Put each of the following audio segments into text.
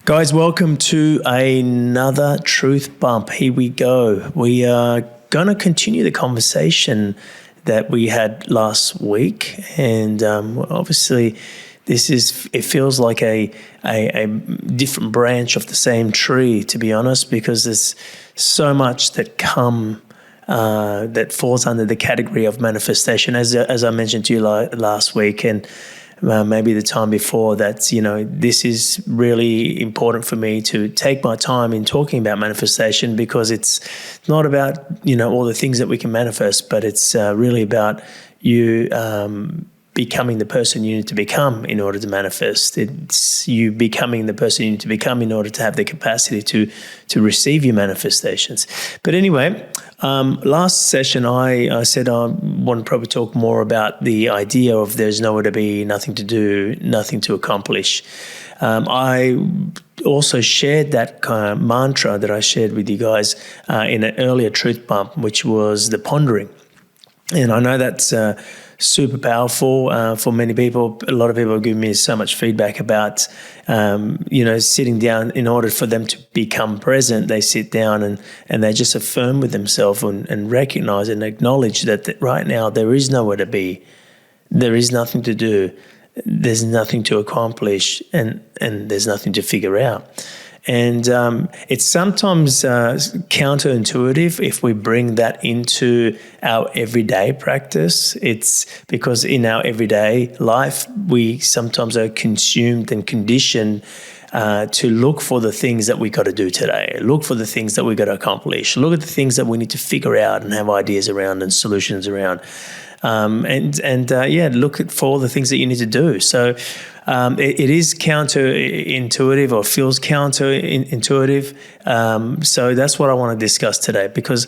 Guys, welcome to another Truth Bump. Here we go. We are going to continue the conversation that we had last week. And obviously, it feels like a different branch of the same tree, to be honest, because there's so much that falls under the category of manifestation, as I mentioned to you last week. And maybe the time before that, this is really important for me to take my time in talking about manifestation, because it's not about, all the things that we can manifest, but it's really about you becoming the person you need to become in order to manifest. It's you becoming the person you need to become in order to have the capacity to receive your manifestations. But anyway, last session I said I want to probably talk more about the idea of there's nowhere to be, nothing to do, nothing to accomplish. I also shared that kind of mantra that I shared with you guys in an earlier Truth Bump, which was the pondering. And I know that's super powerful for many people. A lot of people have given me so much feedback about, sitting down. In order for them to become present, they sit down and they just affirm with themselves and recognize and acknowledge that right now there is nowhere to be, there is nothing to do, there's nothing to accomplish, and there's nothing to figure out. And it's sometimes counterintuitive if we bring that into our everyday practice. It's because in our everyday life, we sometimes are consumed and conditioned to look for the things that we got to do today, look for the things that we got to accomplish, look at the things that we need to figure out and have ideas around and solutions around. Look for all the things that you need to do. So it is counterintuitive, or feels counterintuitive. So that's what I want to discuss today, because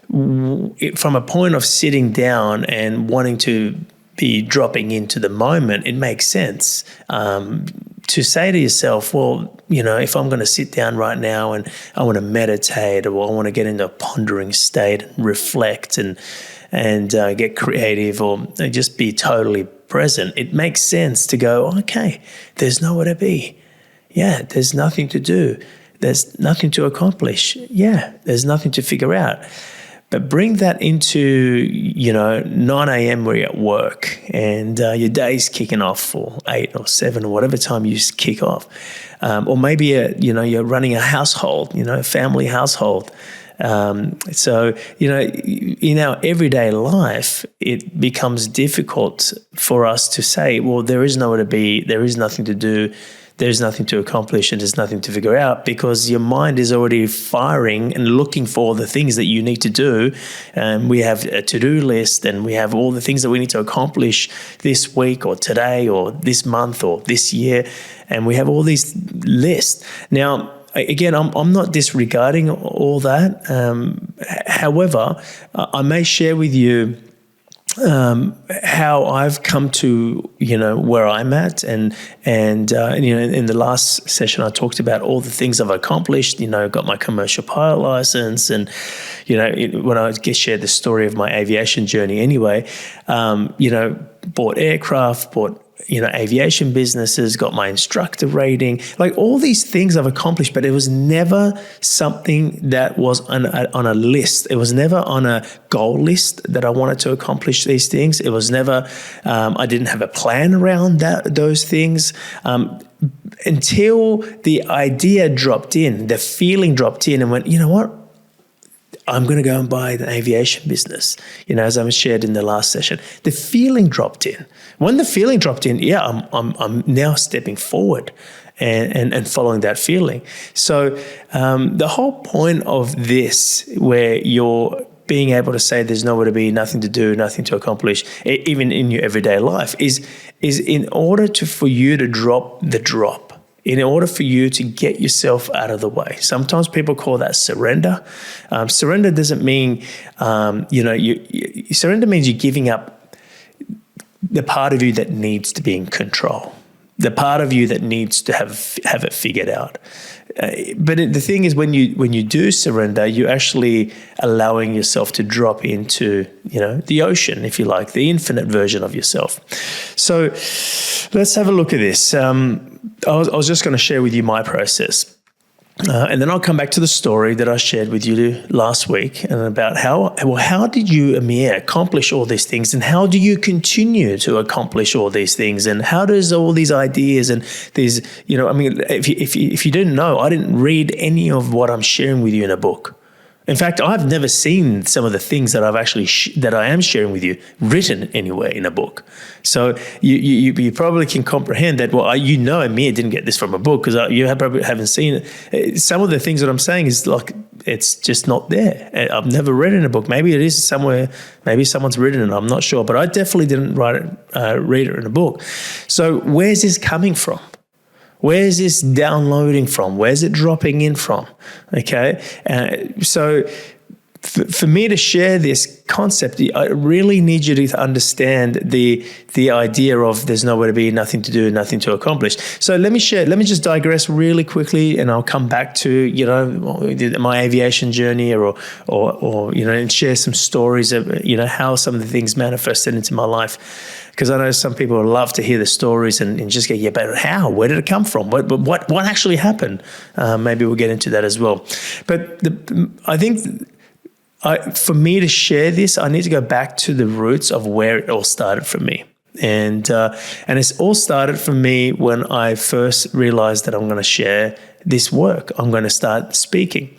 from a point of sitting down and wanting to be dropping into the moment, it makes sense to say to yourself, well, if I'm going to sit down right now and I want to meditate, or I want to get into a pondering state and reflect and get creative, or just be totally present, it makes sense to go, okay, there's nowhere to be. Yeah, there's nothing to do. There's nothing to accomplish. Yeah, there's nothing to figure out. But bring that into, 9 a.m. where you're at work and your day's kicking off for 8 or 7 or whatever time you kick off. Or maybe, you're running a household, family household. So, in our everyday life, it becomes difficult for us to say, well, there is nowhere to be, there is nothing to do, there's nothing to accomplish, and there's nothing to figure out, because your mind is already firing and looking for the things that you need to do. And we have a to-do list, and we have all the things that we need to accomplish this week or today or this month or this year. And we have all these lists. Now, again, I'm not disregarding all that. However, I may share with you how I've come to, where I'm at. And in the last session, I talked about all the things I've accomplished. Got my commercial pilot license, and, when I shared the story of my aviation journey anyway, bought aircraft, bought aviation businesses, got my instructor rating, like all these things I've accomplished, but it was never something that was on a list. It was never on a goal list that I wanted to accomplish these things. It was never, I didn't have a plan around those things until the idea dropped in, the feeling dropped in and went, you know what? I'm going to go and buy an aviation business, as I shared in the last session. The feeling dropped in. When the feeling dropped in, I'm now stepping forward and following that feeling. So the whole point of this, where you're being able to say there's nowhere to be, nothing to do, nothing to accomplish, even in your everyday life, is in order for you to drop the drop. In order for you to get yourself out of the way. Sometimes people call that surrender. Surrender doesn't mean, surrender means you're giving up the part of you that needs to be in control, the part of you that needs to have it figured out. But the thing is, when you do surrender, you're actually allowing yourself to drop into, the ocean, if you like, the infinite version of yourself. So let's have a look at this. I was just going to share with you my process. And then I'll come back to the story that I shared with you last week and about how did you, Amir, accomplish all these things, and how do you continue to accomplish all these things, and how does all these ideas and these, if you didn't know, I didn't read any of what I'm sharing with you in a book. In fact, I've never seen some of the things that I've actually that I am sharing with you written anywhere in a book. So you probably can comprehend that. Well, Amir didn't get this from a book because probably haven't seen it. Some of the things that I'm saying is like it's just not there. I've never read it in a book. Maybe it is somewhere. Maybe someone's written it. I'm not sure, but I definitely didn't read it in a book. So where's this coming from? Where's this downloading from? Where's it dropping in from? Okay. So for me to share this concept, I really need you to understand the idea of there's nowhere to be, nothing to do, nothing to accomplish. So let me just digress really quickly, and I'll come back to, my aviation journey or and share some stories of, how some of the things manifested into my life. Because I know some people love to hear the stories and just go, yeah, but how? Where did it come from? What actually happened? Maybe we'll get into that as well. But I think for me to share this, I need to go back to the roots of where it all started for me. And it's all started for me when I first realized that I'm going to share this work. I'm going to start speaking.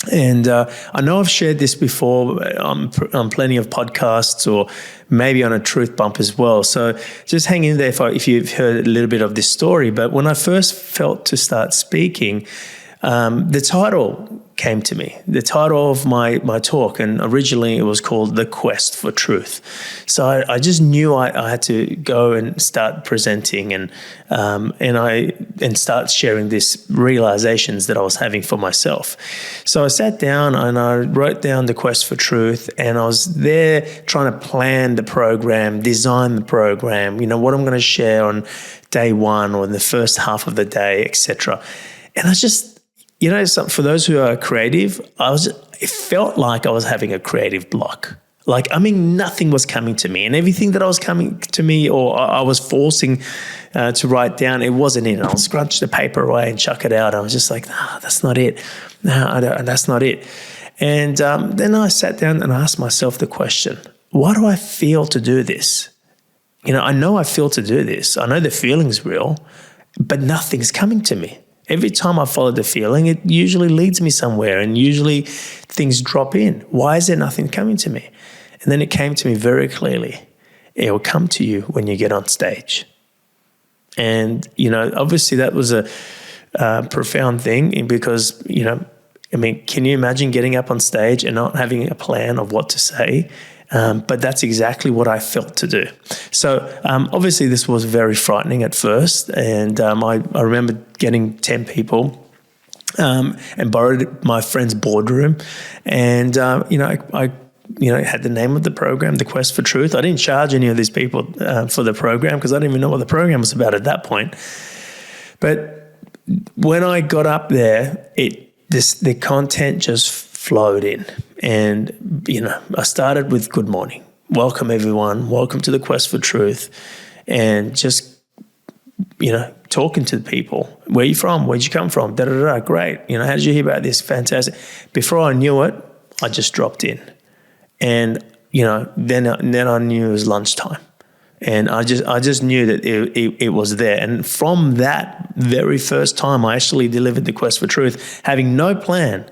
And I know I've shared this before on plenty of podcasts or maybe on a truth bump as well. So just hang in there if you've heard a little bit of this story. But when I first felt to start speaking, the title came to me, the title of my talk, and originally it was called The Quest for Truth. So I just knew I had to go and start presenting and start sharing these realizations that I was having for myself. So I sat down and I wrote down The Quest for Truth, and I was there trying to plan the program, design the program, what I'm going to share on day one or in the first half of the day, etc. And I just, for those who are creative, it felt like I was having a creative block. Nothing was coming to me, and everything that I was coming to me or I was forcing to write down, it wasn't in. I'll scrunch the paper away and chuck it out. I was just like, that's not it. That's not it. And then I sat down and asked myself the question, why do I feel to do this? I know I feel to do this. I know the feeling's real, but nothing's coming to me. Every time I follow the feeling, it usually leads me somewhere, and usually things drop in. Why is there nothing coming to me? And then it came to me very clearly. It will come to you when you get on stage. And, obviously that was a profound thing because, can you imagine getting up on stage and not having a plan of what to say? But that's exactly what I felt to do. So obviously this was very frightening at first, and I remember getting 10 people and borrowed my friend's boardroom, and I had the name of the program, The Quest for Truth. I didn't charge any of these people for the program because I didn't even know what the program was about at that point. But when I got up there, the content just flowed in. And, I started with good morning. Welcome, everyone. Welcome to the Quest for Truth. And just, talking to the people. Where are you from? Where'd you come from? Da-da-da-da. Great. How did you hear about this? Fantastic. Before I knew it, I just dropped in. And, then I knew it was lunchtime. And I just knew that it was there. And from that very first time I actually delivered the Quest for Truth, having no plan,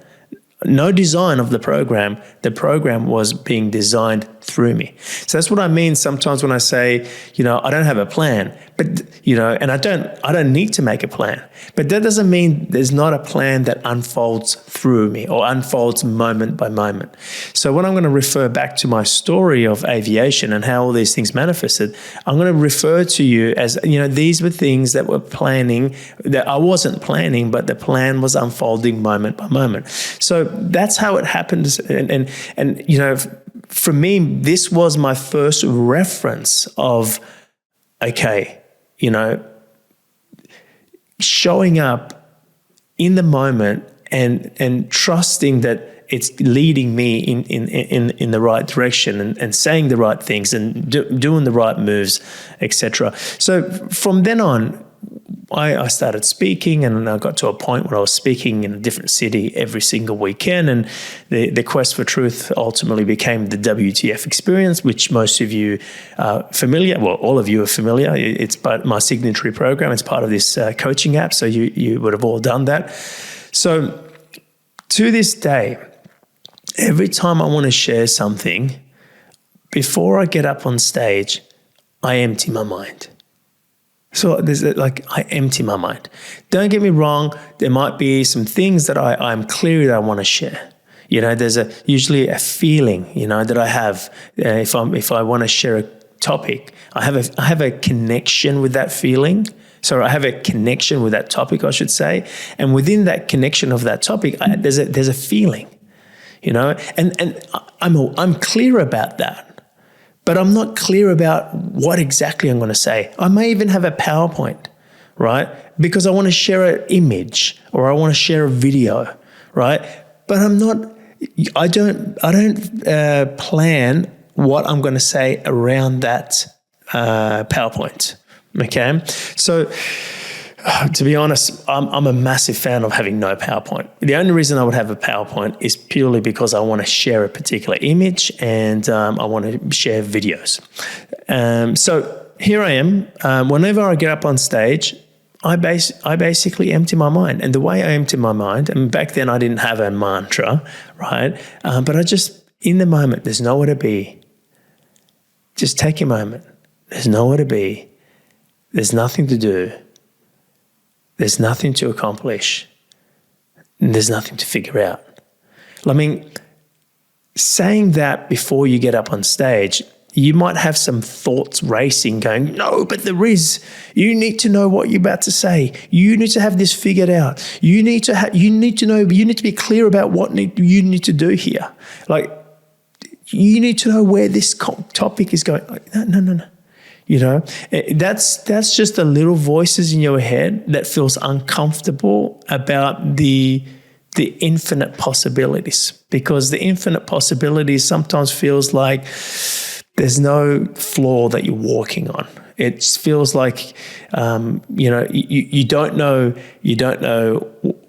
no design of the program was being designed through me. So that's what I mean sometimes when I say, I don't have a plan, but, and I don't need to make a plan, but that doesn't mean there's not a plan that unfolds through me or unfolds moment by moment. So when I'm going to refer back to my story of aviation and how all these things manifested, I'm going to refer to you as, these were things that were planning, that I wasn't planning, but the plan was unfolding moment by moment. So that's how it happens. And for me, this was my first reference of, okay, showing up in the moment and trusting that it's leading me in the right direction and saying the right things and doing the right moves, etc. So from then on, I started speaking, and I got to a point where I was speaking in a different city every single weekend, and the Quest for Truth ultimately became the WTF experience, which most of you are familiar, well, all of you are familiar. It's part my signatory program. It's part of this coaching app, so you would have all done that. So to this day, every time I want to share something, before I get up on stage, I empty my mind. So I empty my mind. Don't get me wrong, there might be some things that I'm clear that I want to share. There's usually a feeling, that I have. If I want to share a topic, I have a connection with that feeling. So I have a connection with that topic, I should say. And within that connection of that topic, there's a feeling, and I'm clear about that. But I'm not clear about what exactly I'm going to say. I may even have a PowerPoint, right? Because I want to share an image or I want to share a video, right? But I don't plan what I'm going to say around that PowerPoint, okay? So to be honest, I'm a massive fan of having no PowerPoint. The only reason I would have a PowerPoint is purely because I want to share a particular image and I want to share videos. So here I am. Whenever I get up on stage, I basically empty my mind. And the way I empty my mind, and back then I didn't have a mantra, right? But I just, in the moment, there's nowhere to be. Just take a moment. There's nowhere to be. There's nothing to do. There's nothing to accomplish. There's nothing to figure out. I mean, saying that before you get up on stage, you might have some thoughts racing going, no, but there is. You need to know what you're about to say. You need to have this figured out. You need to be clear about what you need to do here. Like, you need to know where this topic is going. Like, no. That's just the little voices in your head that feels uncomfortable about the infinite possibilities, because the infinite possibilities sometimes feels like there's no floor that you're walking on. It feels like you don't know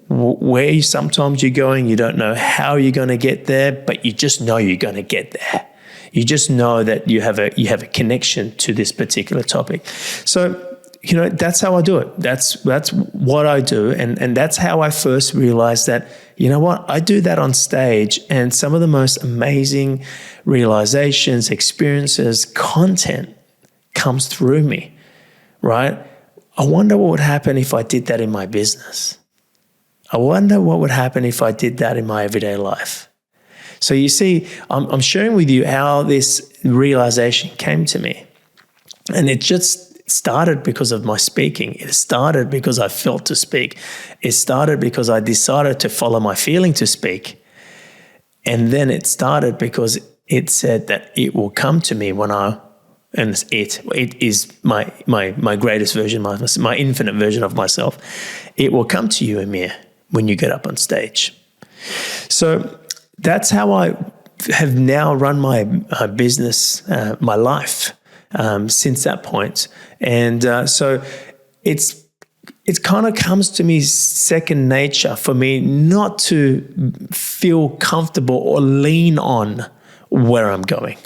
where sometimes you're going. You don't know how you're going to get there, but you just know you're going to get there. You just know that you have a connection to this particular topic. So, that's how I do it. That's what I do. And that's how I first realized that, I do that on stage, and some of the most amazing realizations, experiences, content comes through me, right? I wonder what would happen if I did that in my business. I wonder what would happen if I did that in my everyday life. So you see, I'm sharing with you how this realization came to me. And it just started because of my speaking. It started because I felt to speak. It started because I decided to follow my feeling to speak. And then it started because it said that it will come to me and it is my greatest version, my infinite version of myself. It will come to you, Amir, when you get up on stage. So that's how I have now run my business, my life since that point. And so it kind of comes to me second nature for me not to feel comfortable or lean on where I'm going.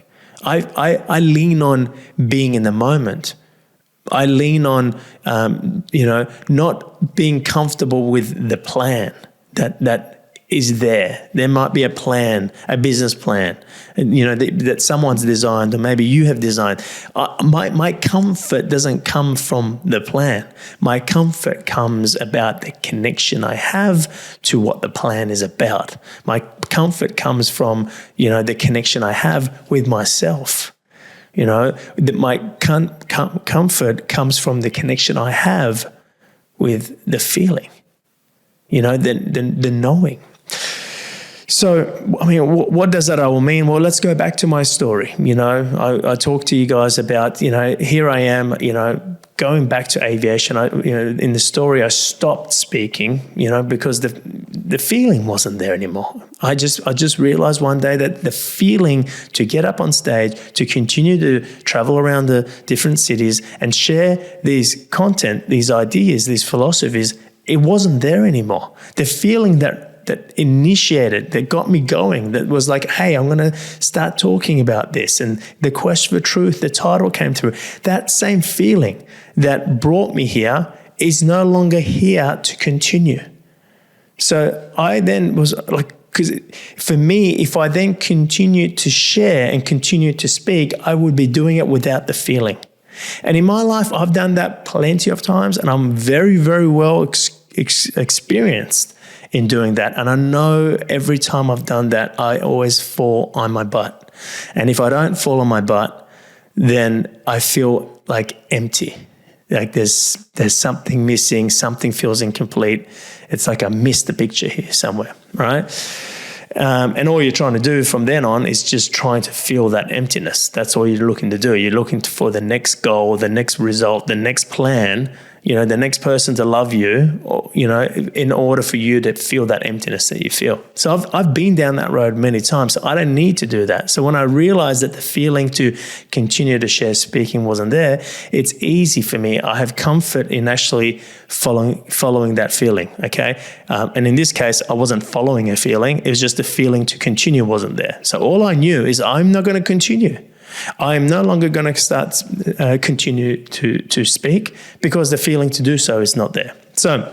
I lean on being in the moment. I lean on, not being comfortable with the plan that is there. There might be a plan, a business plan, that someone's designed, or maybe you have designed. My comfort doesn't come from the plan. My comfort comes about the connection I have to what the plan is about. My comfort comes from, the connection I have with myself. That my comfort comes from the connection I have with the feeling, the knowing. So, what does that all mean? Well, let's go back to my story. I talked to you guys about, here I am, going back to aviation. In the story, I stopped speaking, because the feeling wasn't there anymore. I just realized one day that the feeling to get up on stage, to continue to travel around the different cities and share these content, these ideas, these philosophies, it wasn't there anymore. The feeling that initiated, that got me going, that was like, hey, I'm going to start talking about this. And the quest for truth, the title came through. That same feeling that brought me here is no longer here to continue. So I then was like, because for me, if I then continued to share and continued to speak, I would be doing it without the feeling. And in my life, I've done that plenty of times, and I'm very, very well experienced in doing that. And I know every time I've done that, I always fall on my butt. And if I don't fall on my butt, then I feel like empty. Like there's something missing, something feels incomplete. It's like I missed the picture here somewhere, right? And all you're trying to do from then on is just trying to feel that emptiness. That's all you're looking to do. You're looking for the next goal, the next result, the next plan, the next person to love you, or, in order for you to feel that emptiness that you feel. So I've been down that road many times, so I don't need to do that. So when I realized that the feeling to continue to share speaking wasn't there, it's easy for me. I have comfort in actually following that feeling, okay? And in this case, I wasn't following a feeling. It was just the feeling to continue wasn't there. So all I knew is I'm not going to continue. I'm no longer going to continue to speak because the feeling to do so is not there. So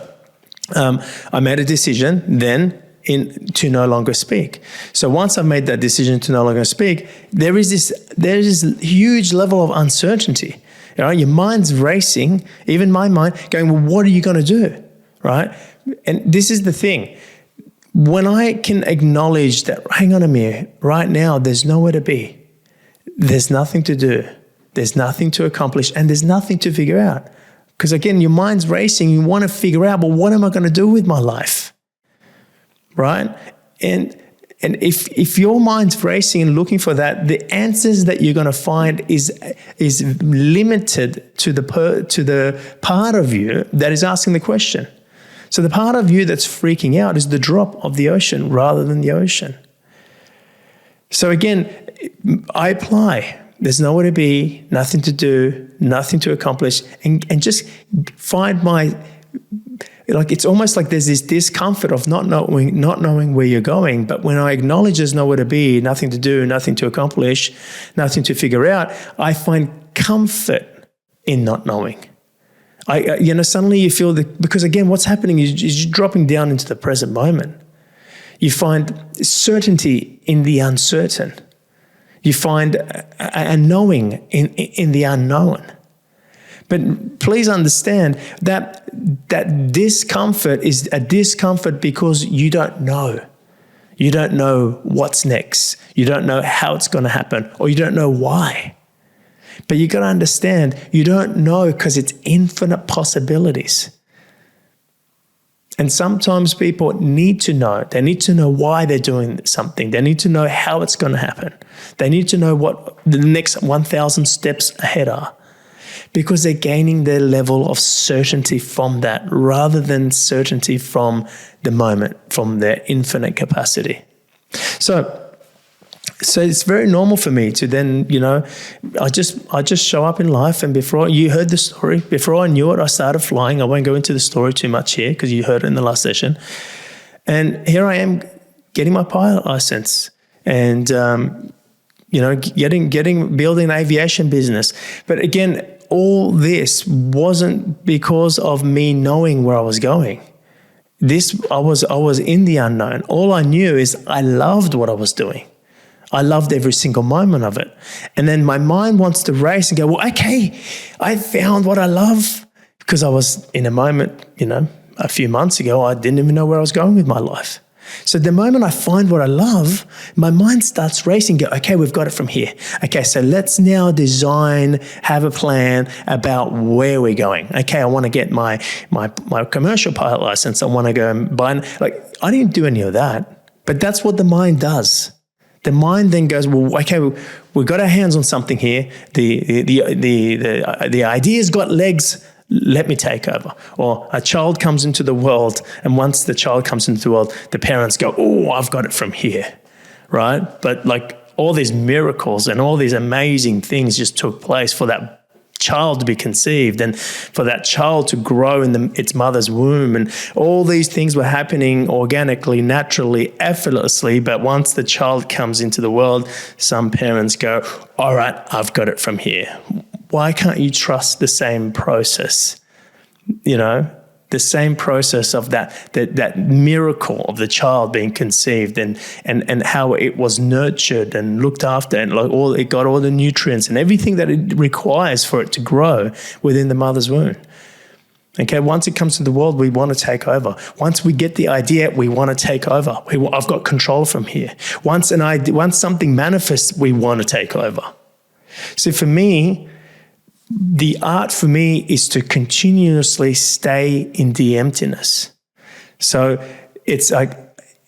I made a decision then to no longer speak. So once I made that decision to no longer speak, there is this huge level of uncertainty. Your mind's racing, even my mind, going, well, what are you going to do, right? And this is the thing. When I can acknowledge that, hang on, Amir, right now there's nowhere to be. There's nothing to do. There's nothing to accomplish, and there's nothing to figure out. Because again, your mind's racing. You want to figure out, well, what am I going to do with my life? Right? And if your mind's racing and looking for that, the answers that you're going to find is limited to the part of you that is asking the question. So the part of you that's freaking out is the drop of the ocean rather than the ocean. So again, I apply. There's nowhere to be, nothing to do, nothing to accomplish, and just find it's almost like there's this discomfort of not knowing where you're going. But when I acknowledge there's nowhere to be, nothing to do, nothing to accomplish, nothing to figure out, I find comfort in not knowing. Suddenly you feel because again, what's happening is you're dropping down into the present moment. You find certainty in the uncertain. You find a knowing in the unknown. But please understand that discomfort is a discomfort because you don't know. You don't know what's next. You don't know how it's going to happen, or you don't know why. But you got to understand, you don't know because it's infinite possibilities. And sometimes people need to know. They need to know why they're doing something. They need to know how it's going to happen. They need to know what the next 1,000 steps ahead are, because they're gaining their level of certainty from that rather than certainty from the moment, from their infinite capacity. So it's very normal for me to then, I just show up in life, and before you heard the story, before I knew it, I started flying. I won't go into the story too much here because you heard it in the last session. And here I am getting my pilot license and, building an aviation business. But again, all this wasn't because of me knowing where I was going. I was in the unknown. All I knew is I loved what I was doing. I loved every single moment of it. And then my mind wants to race and go, well, okay, I found what I love. Because I was in a moment, a few months ago, I didn't even know where I was going with my life. So the moment I find what I love, my mind starts racing, go, okay, we've got it from here. Okay, so let's now have a plan about where we're going. Okay, I want to get my commercial pilot license. I want to go and buy, I didn't do any of that, but that's what the mind does. The mind then goes, well, okay, we've got our hands on something here. The idea's got legs. let me take over. Or a child comes into the world, and once the child comes into the world, the parents go, oh, I've got it from here, right? But like all these miracles and all these amazing things just took place for that child to be conceived and for that child to grow in its mother's womb. And all these things were happening organically, naturally, effortlessly. But once the child comes into the world, some parents go, all right, I've got it from here. Why can't you trust the same process? You know, the same process of that miracle of the child being conceived and how it was nurtured and looked after and like it got all the nutrients and everything that it requires for it to grow within the mother's womb. Okay, once it comes to the world, we want to take over. Once we get the idea, we want to take over. I've got control from here. Once something manifests, we want to take over. So for me, the art for me is to continuously stay in the emptiness. So it's like,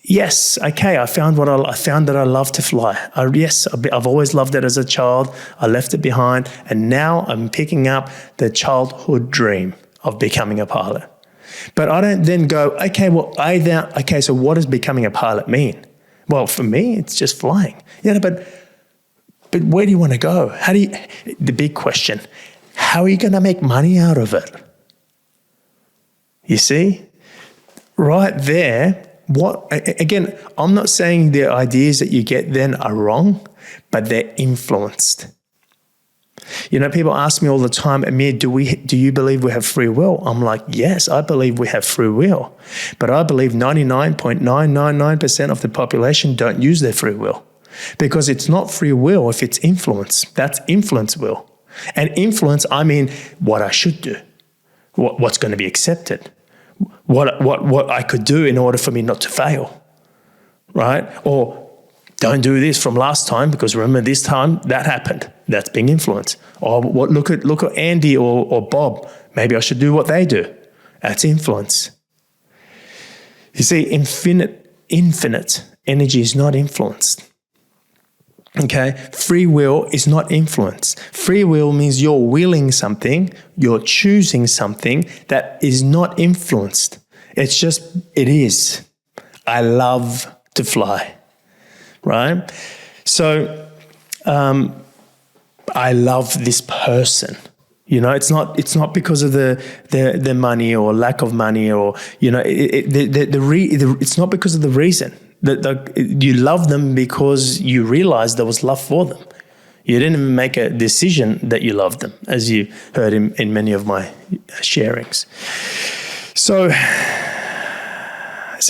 yes, okay, I found that I love to fly. I've always loved it as a child. I left it behind, and now I'm picking up the childhood dream of becoming a pilot. But I don't then go, okay, so what does becoming a pilot mean? Well, for me, it's just flying. Yeah, but where do you want to go? The big question, how are you going to make money out of it? You see? Right there, again, I'm not saying the ideas that you get then are wrong, but they're influenced. You know, people ask me all the time, Amir, do you believe we have free will? I'm like, yes, I believe we have free will. But I believe 99.999% of the population don't use their free will. Because it's not free will if it's influence. That's influence will. And influence, I mean what I should do, what's going to be accepted, what I could do in order for me not to fail, right? Or don't do this from last time because remember this time that happened. That's being influenced. Or look at Andy or Bob. Maybe I should do what they do. That's influence. You see, infinite energy is not influenced. Okay, free will is not influence. Free will means you're willing something, you're choosing something that is not influenced. It is. I love to fly, right? So I love this person. You know, it's not because of the money or lack of money or, you know, it's not because of the reason. You love them because you realize there was love for them. You didn't even make a decision that you loved them, as you heard in many of my sharings. So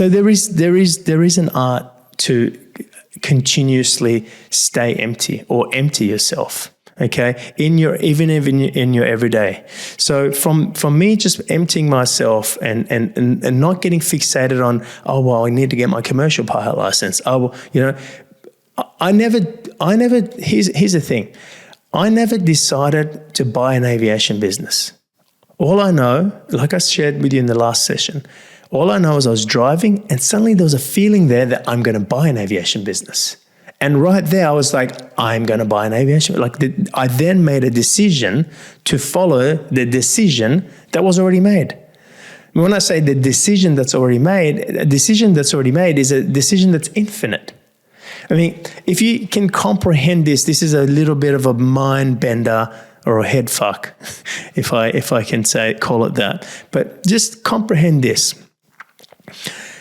there is an art to continuously stay empty or empty yourself. Okay, even in your everyday. So from me, just emptying myself and not getting fixated on, oh well, I need to get my commercial pilot license. Oh, you know, I never. Here's the thing, I never decided to buy an aviation business. All I know, like I shared with you in the last session, all I know is I was driving and suddenly there was a feeling there that I'm going to buy an aviation business. And right there, I was like, I'm going to buy an aviation. I then made a decision to follow the decision that was already made. When I say the decision that's already made, a decision that's already made is a decision that's infinite. I mean, if you can comprehend this is a little bit of a mind bender or a head fuck, if I can call it that. But just comprehend this.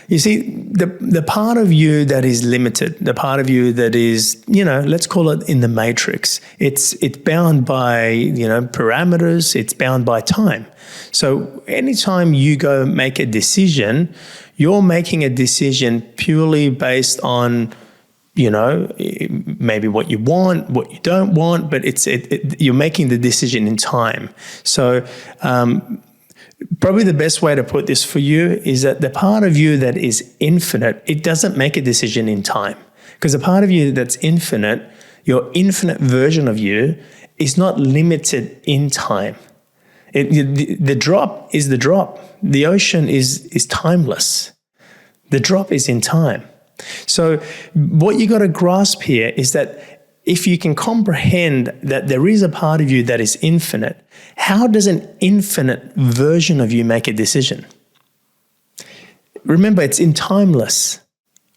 You see, the part of you that is limited, the part of you that is, you know, let's call it in the matrix, it's bound by, you know, parameters, it's bound by time. So anytime you go make a decision, you're making a decision purely based on, you know, maybe what you want, what you don't want, but you're making the decision in time. So, probably the best way to put this for you is that the part of you that is infinite, it doesn't make a decision in time. Because the part of you that's infinite, your infinite version of you, is not limited in time. The drop is the drop. The ocean is timeless. The drop is in time. So what you got to grasp here is that if you can comprehend that there is a part of you that is infinite, how does an infinite version of you make a decision? Remember, it's in timeless,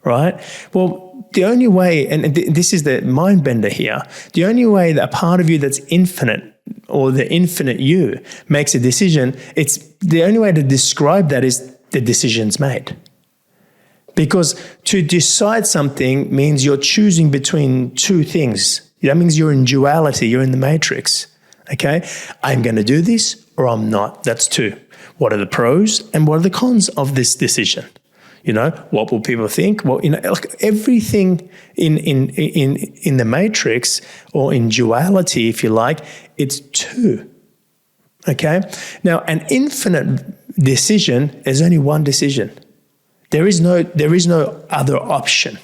right? Well, the only way, and this is the mind bender here, the only way that a part of you that's infinite or the infinite you makes a decision, it's the only way to describe that is the decision's made. Because to decide something means you're choosing between two things. That means you're in duality, you're in the matrix. Okay? I'm going to do this or I'm not. That's two. What are the pros and what are the cons of this decision? What will people think? Well, like everything in the matrix or in duality, if you like, it's two. Okay? Now, an infinite decision is only one decision. There is no other option.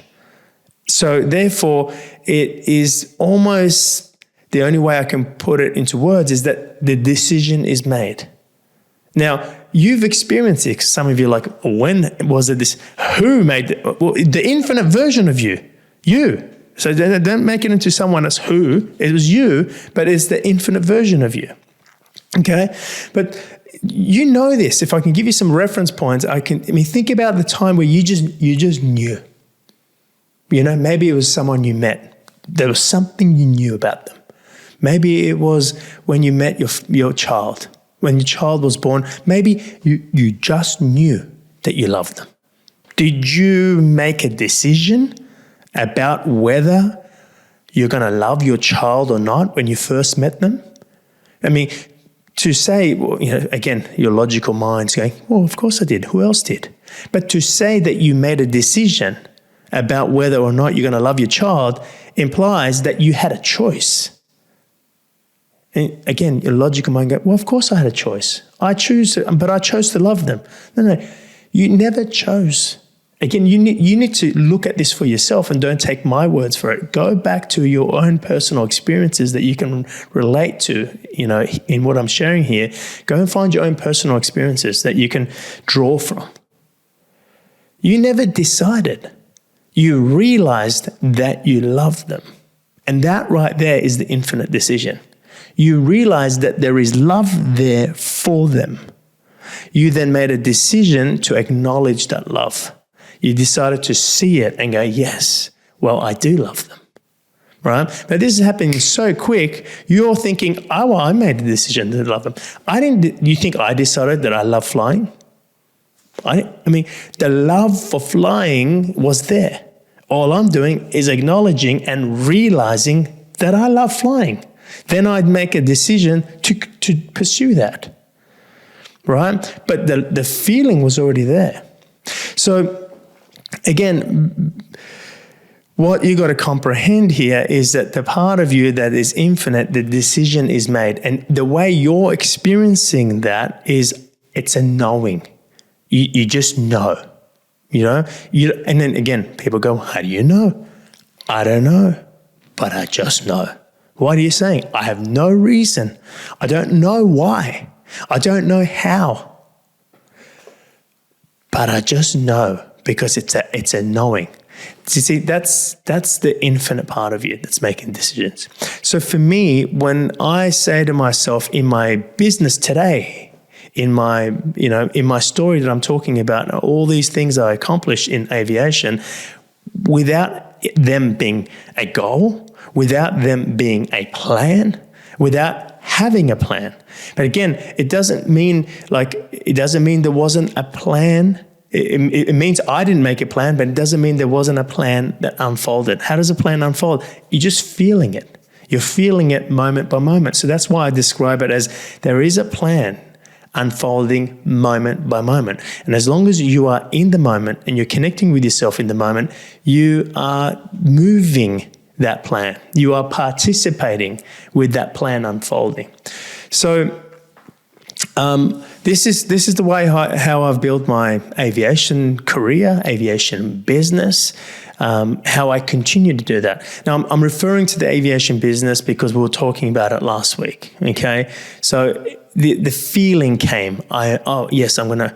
So therefore, it is almost the only way I can put it into words is that the decision is made. Now, you've experienced it. Some of you are like, when was it this? Who made it? Well, the infinite version of you. You. So don't make it into someone as who. It was you, but it's the infinite version of you. Okay? But you know this. If I can give you some reference points, think about the time where you just knew. Maybe it was someone you met. There was something you knew about them. Maybe it was when you met your child. When your child was born, maybe you just knew that you loved them. Did you make a decision about whether you're going to love your child or not when you first met them? To say, again, your logical mind's going, well, of course I did. Who else did? But to say that you made a decision about whether or not you're going to love your child implies that you had a choice. And again, your logical mind goes, well, of course I had a choice. I chose to love them. No, you never chose. Again, you need to look at this for yourself and don't take my words for it. Go back to your own personal experiences that you can relate to, in what I'm sharing here. Go and find your own personal experiences that you can draw from. You never decided. You realized that you loved them. And that right there is the infinite decision. You realize that there is love there for them. You then made a decision to acknowledge that love. You decided to see it and go, yes, well, I do love them, right? But this is happening so quick, you're thinking, oh, well, I made the decision to love them. You think I decided that I love flying? The love for flying was there. All I'm doing is acknowledging and realizing that I love flying. Then I'd make a decision to pursue that, right? But the feeling was already there. So again, what you got to comprehend here is that the part of you that is infinite, the decision is made. And the way you're experiencing that is it's a knowing. You just know, and then again, people go, how do you know? I don't know, but I just know. What are you saying? I have no reason. I don't know why. I don't know how. But I just know because it's a knowing. You see, that's the infinite part of you that's making decisions. So for me, when I say to myself in my business today, in my story that I'm talking about, all these things I accomplished in aviation, without them being a goal, without them being a plan, without having a plan. But again, it doesn't mean there wasn't a plan. It means I didn't make a plan, but it doesn't mean there wasn't a plan that unfolded. How does a plan unfold? You're just feeling it. You're feeling it moment by moment. So that's why I describe it as there is a plan unfolding moment by moment. And as long as you are in the moment and you're connecting with yourself in the moment, you are moving that plan. You are participating with that plan unfolding. So this is the way how I've built my aviation career, aviation business, how I continue to do that. Now, I'm referring to the aviation business because we were talking about it last week, okay? So the feeling came, yes, I'm gonna.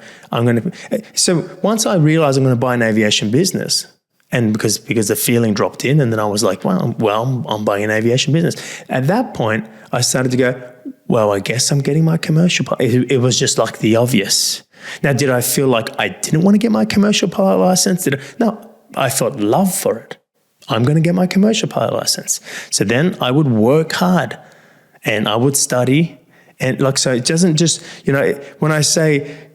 So once I realized I'm going to buy an aviation business, And because the feeling dropped in, and then I was like, well, I'm buying an aviation business. At that point, I started to go, well, I guess I'm getting my commercial pilot. It was just like the obvious. Now, did I feel like I didn't want to get my commercial pilot license? No, I felt love for it. I'm going to get my commercial pilot license. So then I would work hard and I would study. And so it doesn't just, when I say,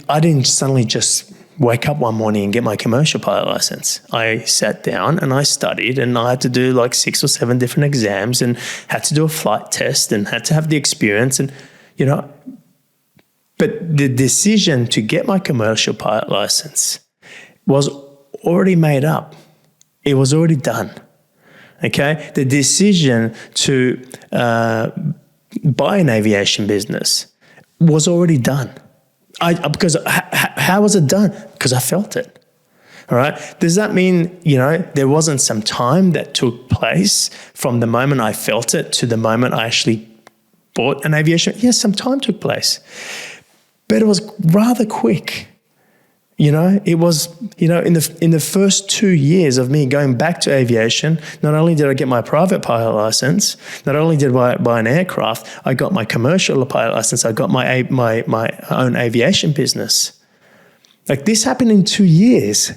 I didn't suddenly just wake up one morning and get my commercial pilot license. I sat down and I studied, and I had to do like 6 or 7 different exams and had to do a flight test and had to have the experience and, but the decision to get my commercial pilot license was already made up. It was already done. Okay? The decision to buy an aviation business was already done. Because how was it done? Because I felt it. All right. Does that mean, there wasn't some time that took place from the moment I felt it to the moment I actually bought an aviation? Yes, some time took place, but it was rather quick. It was, in the first 2 years of me going back to aviation, not only did I get my private pilot license, not only did I buy an aircraft, I got my commercial pilot license, I got my own aviation business. Like, this happened in 2 years.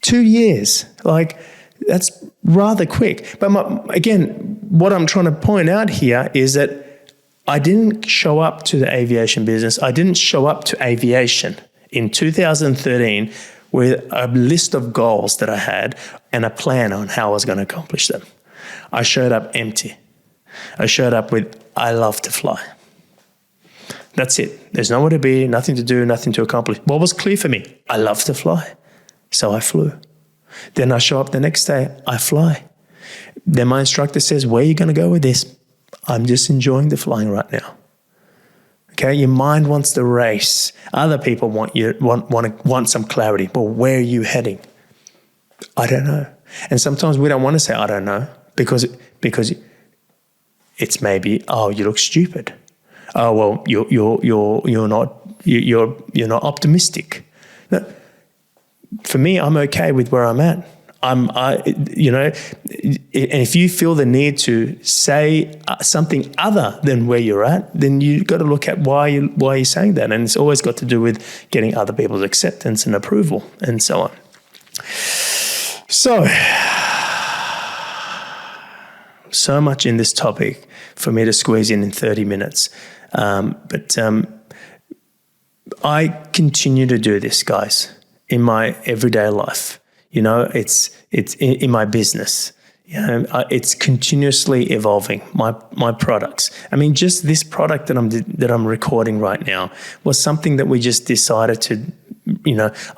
2 years. Like, that's rather quick. But again, what I'm trying to point out here is that I didn't show up to the aviation business. I didn't show up to aviation in 2013 with a list of goals that I had and a plan on how I was going to accomplish them. I showed up empty. I showed up with, I love to fly. That's it. There's nowhere to be, nothing to do, nothing to accomplish. What was clear for me? I love to fly. So I flew. Then I show up the next day, I fly. Then my instructor says, where are you going to go with this? I'm just enjoying the flying right now. Okay, your mind wants to race. Other people want some clarity. But where are you heading? I don't know. And sometimes we don't want to say I don't know because it's maybe, oh, you look stupid. Oh, well, you're not optimistic. No, for me, I'm okay with where I'm at. And if you feel the need to say something other than where you're at, then you've got to look at why you're saying that. And it's always got to do with getting other people's acceptance and approval and so on. So much in this topic for me to squeeze in 30 minutes. But I continue to do this, guys, in my everyday life. It's in my business. It's continuously evolving. My products. I mean, just this product that I'm recording right now was something that we just decided to.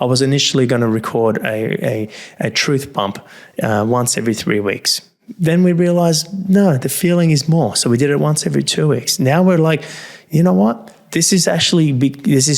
I was initially going to record a truth bump once every 3 weeks. Then we realized, no, the feeling is more. So we did it once every 2 weeks. Now we're like, you know what? This is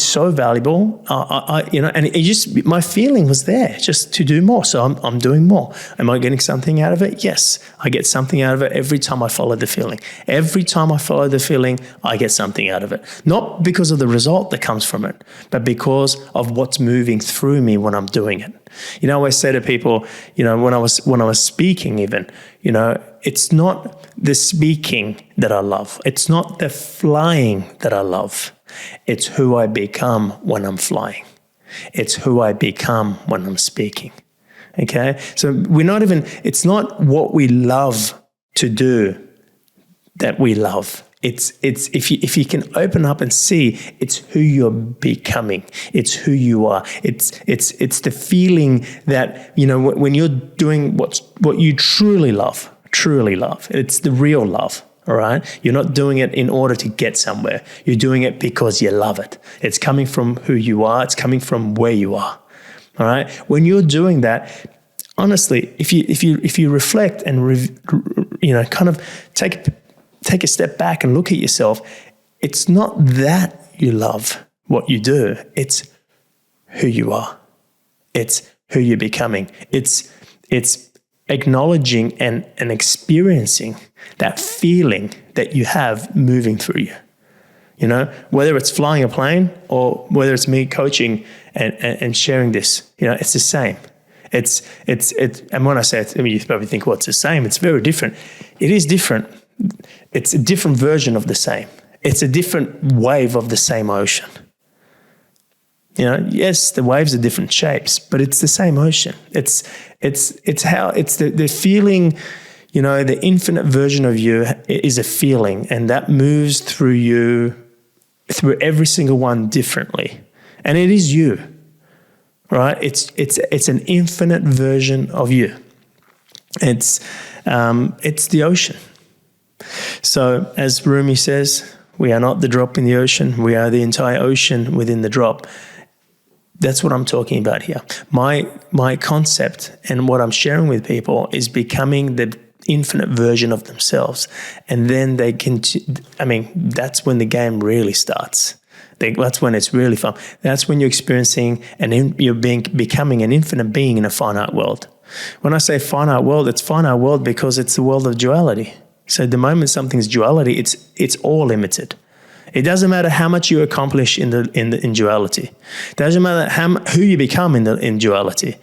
so valuable, and it just, my feeling was there just to do more. So I'm doing more. Am I getting something out of it? Yes, I get something out of it every time I follow the feeling. Every time I follow the feeling, I get something out of it. Not because of the result that comes from it, but because of what's moving through me when I'm doing it. I always say to people, when I was speaking even, it's not the speaking that I love. It's not the flying that I love. It's who I become when I'm flying. It's who I become when I'm speaking. Okay? So it's not what we love to do that we love. It's if you can open up and see, it's who you're becoming. It's who you are. It's the feeling that, when you're doing what you truly love. It's the real love. All right. You're not doing it in order to get somewhere. You're doing it because you love it. It's coming from who you are. It's coming from where you are. All right. When you're doing that, honestly, if you reflect and kind of take a step back and look at yourself, it's not that you love what you do. It's who you are. It's who you're becoming. It's acknowledging and experiencing that feeling that you have moving through you. You know, whether it's flying a plane or whether it's me coaching and sharing this, you know, it's the same. It's and when I say it, I mean, you probably think, well, it's the same. It's very different. It is different. It's a different version of the same. It's a different wave of the same ocean. You know, yes, the waves are different shapes, but it's the same ocean. It's the feeling, you know, the infinite version of you is a feeling, and that moves through you, through every single one differently. And it is you, right? It's an infinite version of you. It's the ocean. So as Rumi says, we are not the drop in the ocean. We are the entire ocean within the drop. That's what I'm talking about here. My concept and what I'm sharing with people is becoming the infinite version of themselves. And then they can, that's when the game really starts. That's when it's really fun. That's when you're experiencing you're becoming an infinite being in a finite world. When I say finite world, it's finite world because it's the world of duality. So the moment something's duality, it's all limited. It doesn't matter how much you accomplish in duality. It doesn't matter who you become in duality.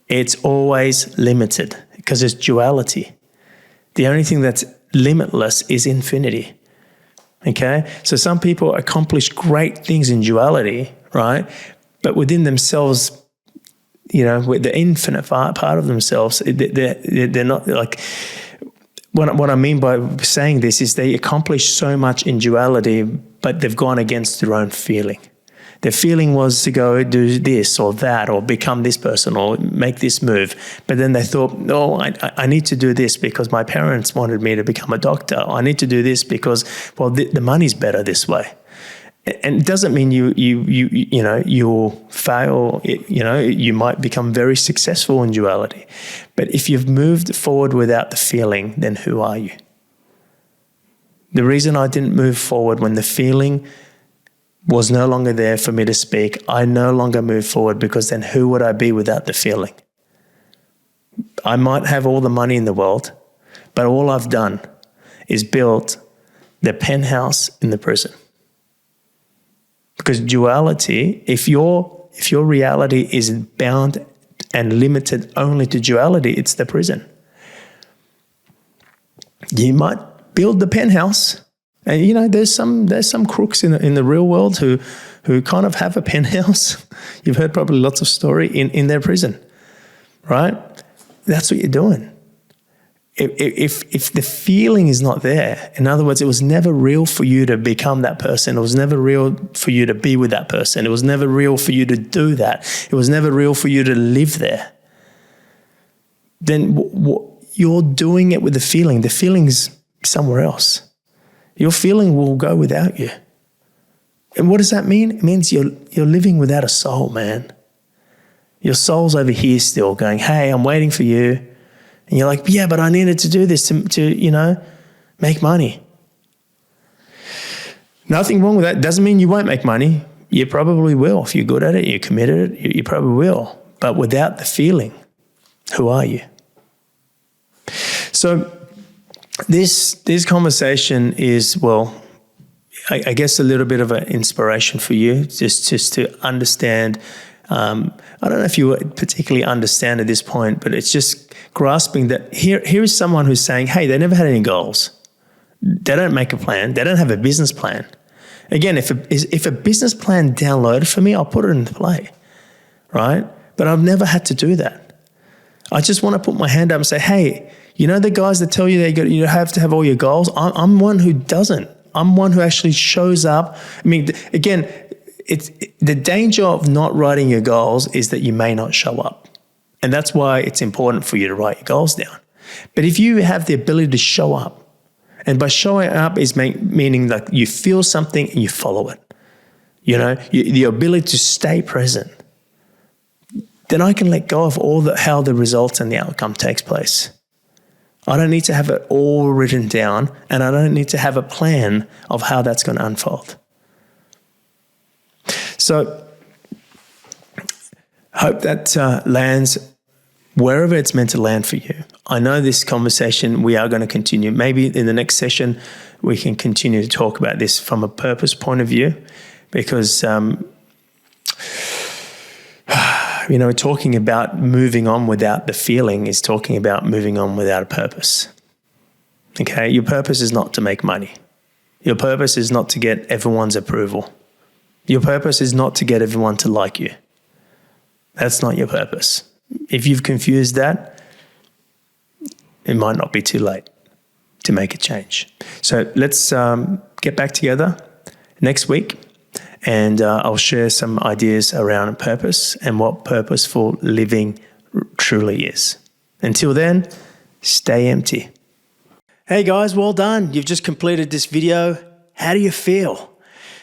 It's always limited because it's duality. The only thing that's limitless is infinity. Okay? So some people accomplish great things in duality, right? But within themselves, you know, with the infinite part of themselves, they're not like... What I mean by saying this is they accomplish so much in duality, but they've gone against their own feeling. Their feeling was to go do this or that or become this person or make this move. But then they thought, no, I need to do this because my parents wanted me to become a doctor. I need to do this because, well, the money's better this way. And it doesn't mean you'll fail. You might become very successful in duality. But if you've moved forward without the feeling, then who are you? The reason I didn't move forward when the feeling was no longer there for me to speak, I no longer moved forward because then who would I be without the feeling? I might have all the money in the world, but all I've done is built the penthouse in the prison. Because duality, if your reality is bound and limited only to duality, it's the prison. You might build the penthouse, and you know there's some crooks in the real world who kind of have a penthouse. You've heard probably lots of story in their prison, right? That's what you're doing. If the feeling is not there, in other words, it was never real for you to become that person. It was never real for you to be with that person. It was never real for you to do that. It was never real for you to live there. Then you're doing it with the feeling. The feeling's somewhere else. Your feeling will go without you. And what does that mean? It means you're living without a soul, man. Your soul's over here still going, hey, I'm waiting for you. And you're like, yeah, but I needed to do this to make money. Nothing wrong with that. Doesn't mean you won't make money. You probably will. If you're good at it, you're committed, you probably will. But without the feeling, who are you? So this conversation is, well, I guess a little bit of an inspiration for you, just to understand. I don't know if you particularly understand at this point, but it's just grasping that here is someone who's saying, hey, they never had any goals. They don't make a plan. They don't have a business plan. Again, if a business plan downloaded for me, I'll put it into play, right? But I've never had to do that. I just want to put my hand up and say, hey, you know the guys that tell you you have to have all your goals? I'm one who doesn't. I'm one who actually shows up. I mean, again, the danger of not writing your goals is that you may not show up. And that's why it's important for you to write your goals down. But if you have the ability to show up, and by showing up is meaning like you feel something and you follow it, the ability to stay present, then I can let go of how the results and the outcome takes place. I don't need to have it all written down, and I don't need to have a plan of how that's going to unfold. So, hope that lands wherever it's meant to land for you. I know this conversation, we are going to continue. Maybe in the next session, we can continue to talk about this from a purpose point of view, because, talking about moving on without the feeling is talking about moving on without a purpose. Okay, your purpose is not to make money. Your purpose is not to get everyone's approval. Your purpose is not to get everyone to like you. That's not your purpose. If you've confused that, it might not be too late to make a change. So let's get back together next week, and I'll share some ideas around purpose and what purposeful living truly is. Until then, stay empty. Hey guys, well done. You've just completed this video. How do you feel?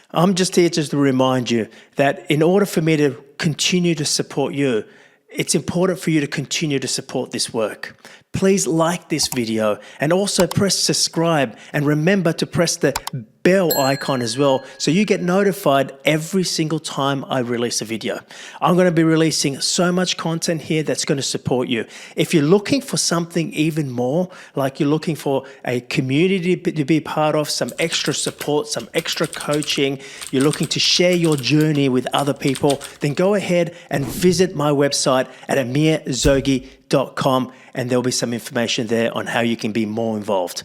I'm just here just to remind you that in order for me to continue to support you, it's important for you to continue to support this work. Please like this video and also press subscribe, and remember to press the bell icon as well so you get notified every single time I release a video. I'm going to be releasing so much content here that's going to support you. If you're looking for something even more, like you're looking for a community to be part of, some extra support, some extra coaching, you're looking to share your journey with other people, then go ahead and visit my website at amirzoghi.com, and there'll be some information there on how you can be more involved.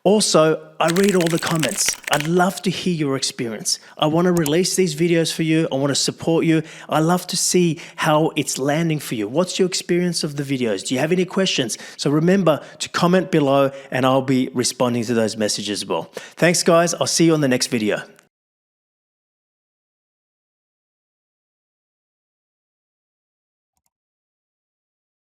Also, I read all the comments. I'd love to hear your experience. I want to release these videos for you. I want to support you. I love to see how it's landing for you. What's your experience of the videos? Do you have any questions? So remember to comment below, and I'll be responding to those messages as well. Thanks, guys. I'll see you on the next video.